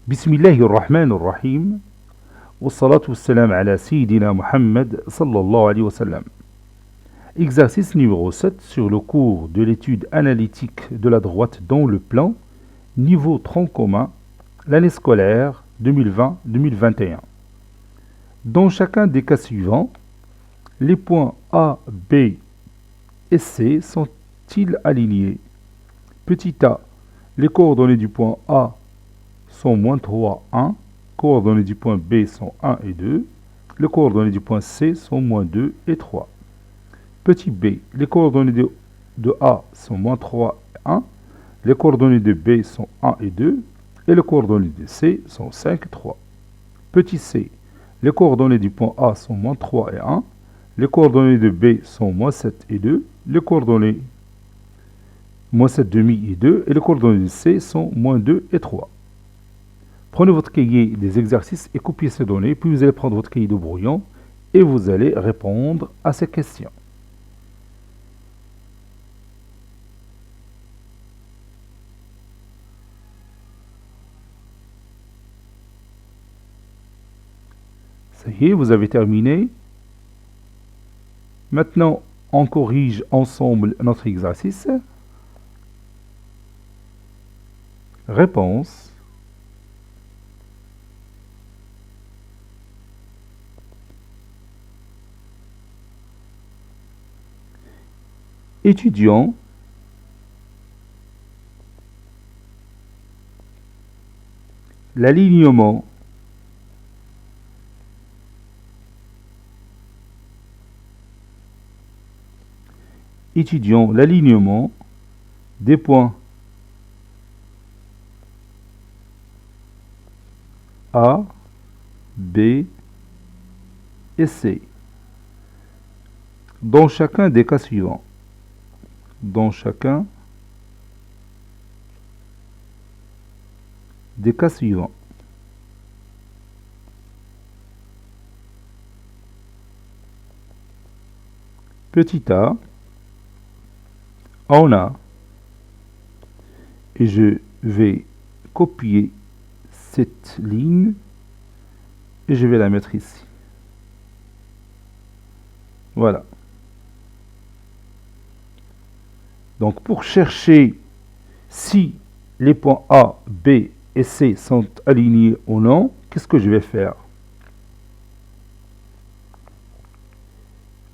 Bismillahirrahmanirrahim. Wassalatu wassalam ala Sayyidina Muhammad sallallahu alayhi wa sallam. Exercice numéro 7 sur le cours de l'étude analytique de la droite dans le plan, niveau tronc commun, l'année scolaire 2020-2021. Dans chacun des cas suivants, les points A, B et C sont-ils alignés? Petit a, les coordonnées du point A sont -3, 1. Coordonnées du point B sont 1 et 2. Les coordonnées du point C sont -2 et 3. Petit b, les coordonnées de A sont -3 et 1. Les coordonnées de B sont 1 et 2. Et les coordonnées de C sont 5 et 3. Petit c, les coordonnées du point A sont -3 et 1. Les coordonnées de B sont -7 et 2. Les coordonnées -7,5 et 2. Et les coordonnées de C sont -2 et 3. Prenez votre cahier des exercices et copiez ces données, puis vous allez prendre votre cahier de brouillon et vous allez répondre à ces questions. Ça y est, vous avez terminé. Maintenant, on corrige ensemble notre exercice. Réponse. Étudiant, l'alignement des points A, B et C dans chacun des cas suivants. Dans chacun des cas suivants. Petit a, on a, et je vais copier cette ligne et je vais la mettre ici. Voilà. Donc pour chercher si les points A, B et C sont alignés ou non, qu'est-ce que je vais faire?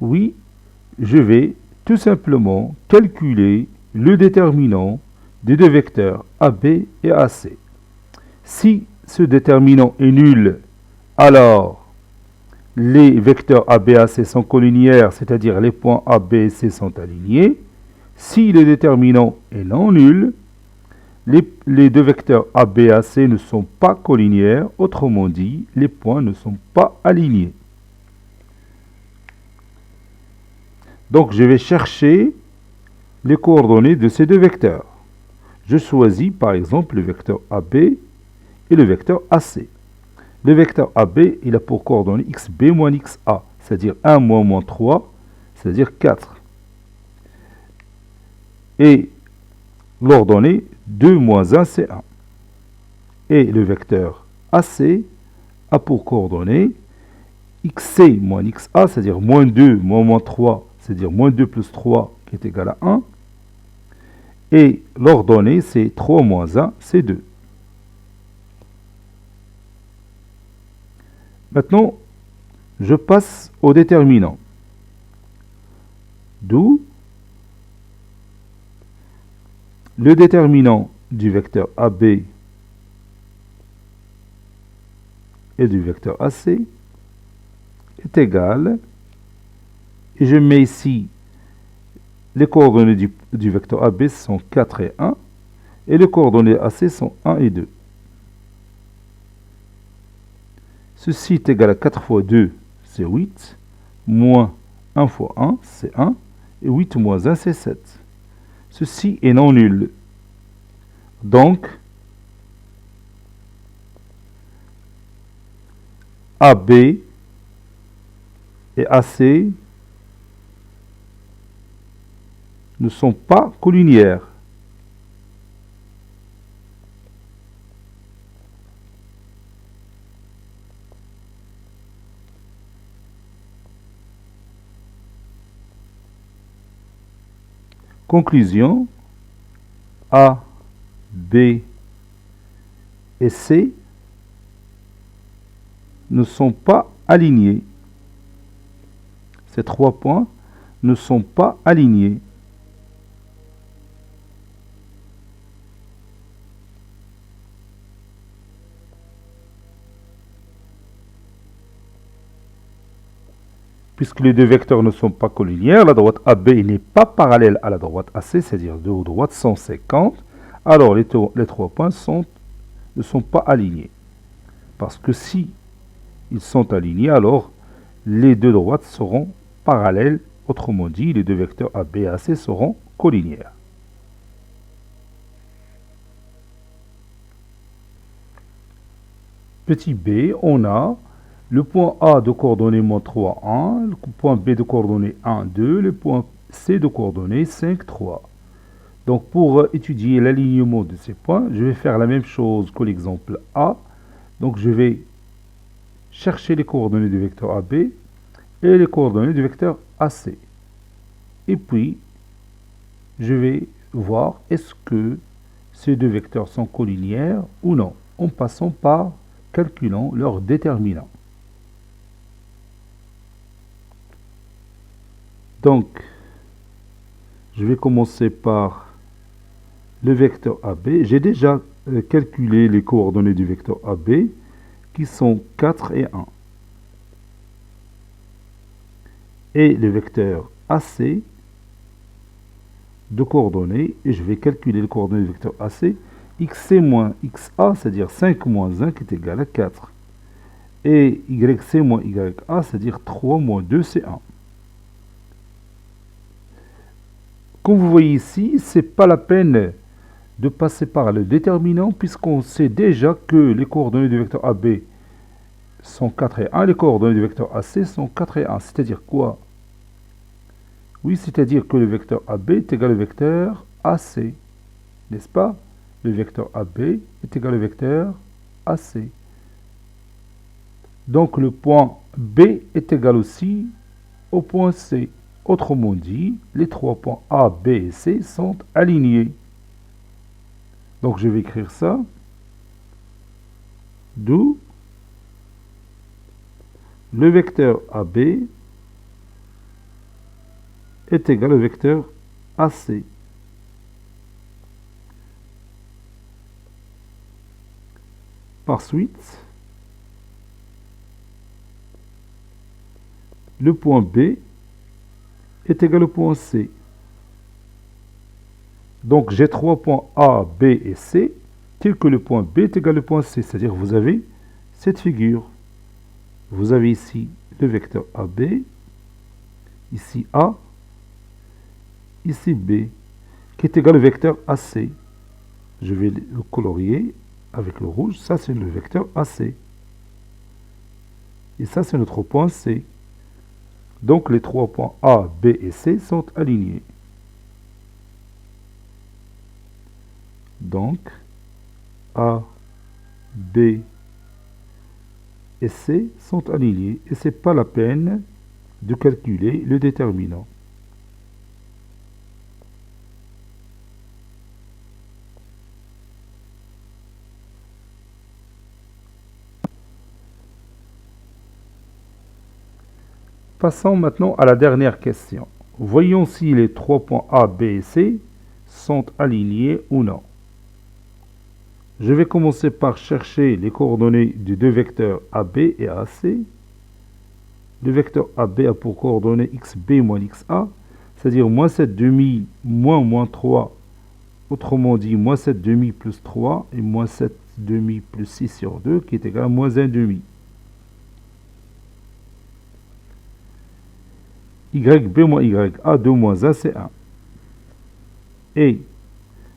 Oui, je vais tout simplement calculer le déterminant des deux vecteurs AB et AC. Si ce déterminant est nul, alors les vecteurs AB et AC sont collinéaires, c'est-à-dire les points A, B et C sont alignés. Si le déterminant est non nul, les deux vecteurs A, B et AC ne sont pas collinéaires, autrement dit, les points ne sont pas alignés. Donc je vais chercher les coordonnées de ces deux vecteurs. Je choisis par exemple le vecteur AB et le vecteur AC. Le vecteur AB, il a pour coordonnées xb moins xa, c'est-à-dire 1 moins 3, c'est-à-dire 4. Et l'ordonnée 2 moins 1, c'est 1. Et le vecteur AC a pour coordonnées xc moins xa, c'est-à-dire -2 moins 3, c'est-à-dire -2 plus 3 qui est égal à 1. Et l'ordonnée, c'est 3 moins 1, c'est 2. Maintenant, je passe au déterminant. D'où le déterminant du vecteur AB et du vecteur AC est égal, et je mets ici les coordonnées du vecteur AB sont 4 et 1, et les coordonnées AC sont 1 et 2. Ceci est égal à 4 fois 2, c'est 8, moins 1 fois 1, c'est 1, et 8 moins 1, c'est 7. Ceci est non nul. Donc, AB et AC ne sont pas collinéaires. Conclusion, A, B et C ne sont pas alignés. Ces 3 points ne sont pas alignés. Puisque les deux vecteurs ne sont pas collinéaires, la droite AB n'est pas parallèle à la droite AC, c'est-à-dire deux droites 150, alors les 3 points ne sont pas alignés. Parce que si ils sont alignés, alors les deux droites seront parallèles, autrement dit, les deux vecteurs AB et AC seront collinéaires. Petit b, on a le point A de coordonnées moins 3, 1, le point B de coordonnées 1, 2, le point C de coordonnées 5, 3. Donc pour étudier l'alignement de ces points, je vais faire la même chose que l'exemple A. Donc je vais chercher les coordonnées du vecteur AB et les coordonnées du vecteur AC. Et puis, je vais voir est-ce que ces deux vecteurs sont collinéaires ou non, en passant par calculant leur déterminant. Donc, je vais commencer par le vecteur AB. J'ai déjà calculé les coordonnées du vecteur AB, qui sont 4 et 1. Et le vecteur AC de coordonnées, et je vais calculer les coordonnées du vecteur AC, xc moins xa, c'est-à-dire 5 moins 1, qui est égal à 4. Et yc moins ya, c'est-à-dire 3 moins 2, c'est 1. Comme vous voyez ici, ce n'est pas la peine de passer par le déterminant, puisqu'on sait déjà que les coordonnées du vecteur AB sont 4 et 1, les coordonnées du vecteur AC sont 4 et 1. C'est-à-dire quoi? Oui, c'est-à-dire que le vecteur AB est égal au vecteur AC, n'est-ce pas? Le vecteur AB est égal au vecteur AC. Donc le point B est égal aussi au point C. Autrement dit, les 3 points A, B et C sont alignés. Donc je vais écrire ça. D'où le vecteur AB est égal au vecteur AC. Par suite, le point B est égal au point C. Donc j'ai 3 points A, B et C, tel que le point B est égal au point C. C'est-à-dire vous avez cette figure. Vous avez ici le vecteur AB, ici A, ici B, qui est égal au vecteur AC. Je vais le colorier avec le rouge. Ça, c'est le vecteur AC. Et ça, c'est notre point C. Donc, les 3 points A, B et C sont alignés. Donc, A, B et C sont alignés. Et ce n'est pas la peine de calculer le déterminant. Passons maintenant à la dernière question. Voyons si les 3 points A, B et C sont alignés ou non. Je vais commencer par chercher les coordonnées des deux vecteurs AB et AC. Le vecteur AB a pour coordonnées xb moins xa, c'est-à-dire moins 7 demi moins 3, autrement dit moins 7 demi plus 3 et moins 7 demi plus 6 sur 2, qui est égal à moins 1 demi. YB moins YA, 2 moins 1, c'est 1. Et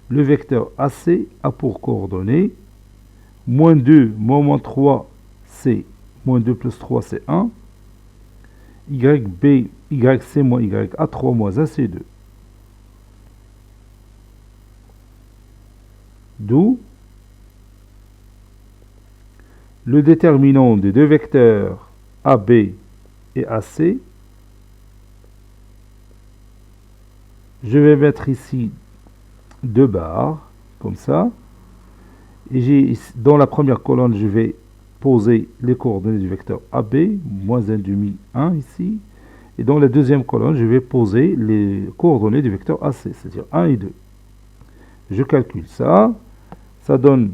le vecteur AC a pour coordonnées moins 2 moins 3, c'est moins 2 plus 3, c'est 1. YB, YC moins YA, 3 moins 1, c'est 2. D'où le déterminant des deux vecteurs AB et AC Je vais mettre ici 2 barres, comme ça. Et dans la première colonne, je vais poser les coordonnées du vecteur AB, moins 1 demi 1 ici. Et dans la deuxième colonne, je vais poser les coordonnées du vecteur AC, c'est-à-dire 1 et 2. Je calcule ça. Ça donne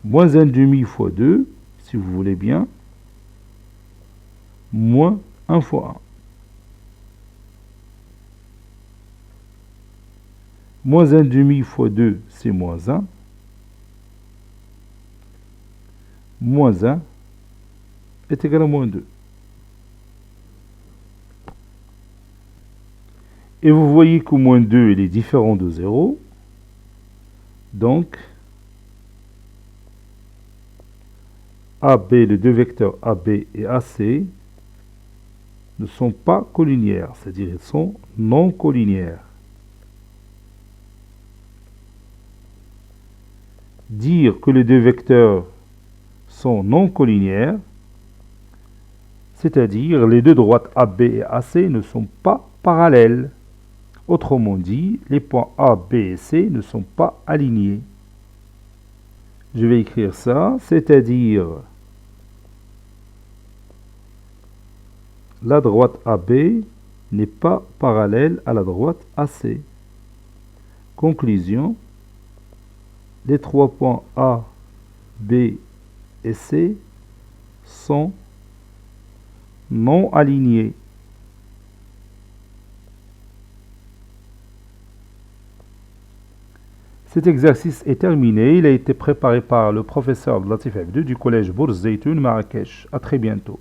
moins 1 demi fois 2, si vous voulez bien, moins 1 fois 1. Moins 1 demi fois 2, c'est moins 1. Moins 1 est égal à moins 2. Et vous voyez qu'au moins 2, il est différent de 0. Donc, AB, les deux vecteurs AB et AC, ne sont pas collinières, c'est-à-dire ils sont non collinières. Dire que les deux vecteurs sont non collinières, c'est-à-dire les deux droites AB et AC ne sont pas parallèles. Autrement dit, les points A, B et C ne sont pas alignés. Je vais écrire ça, c'est-à-dire la droite AB n'est pas parallèle à la droite AC. Conclusion, les trois points A, B et C sont non alignés. Cet exercice est terminé. Il a été préparé par le professeur Latif Abdou du collège Bourz Zeytoun Marrakech. À très bientôt.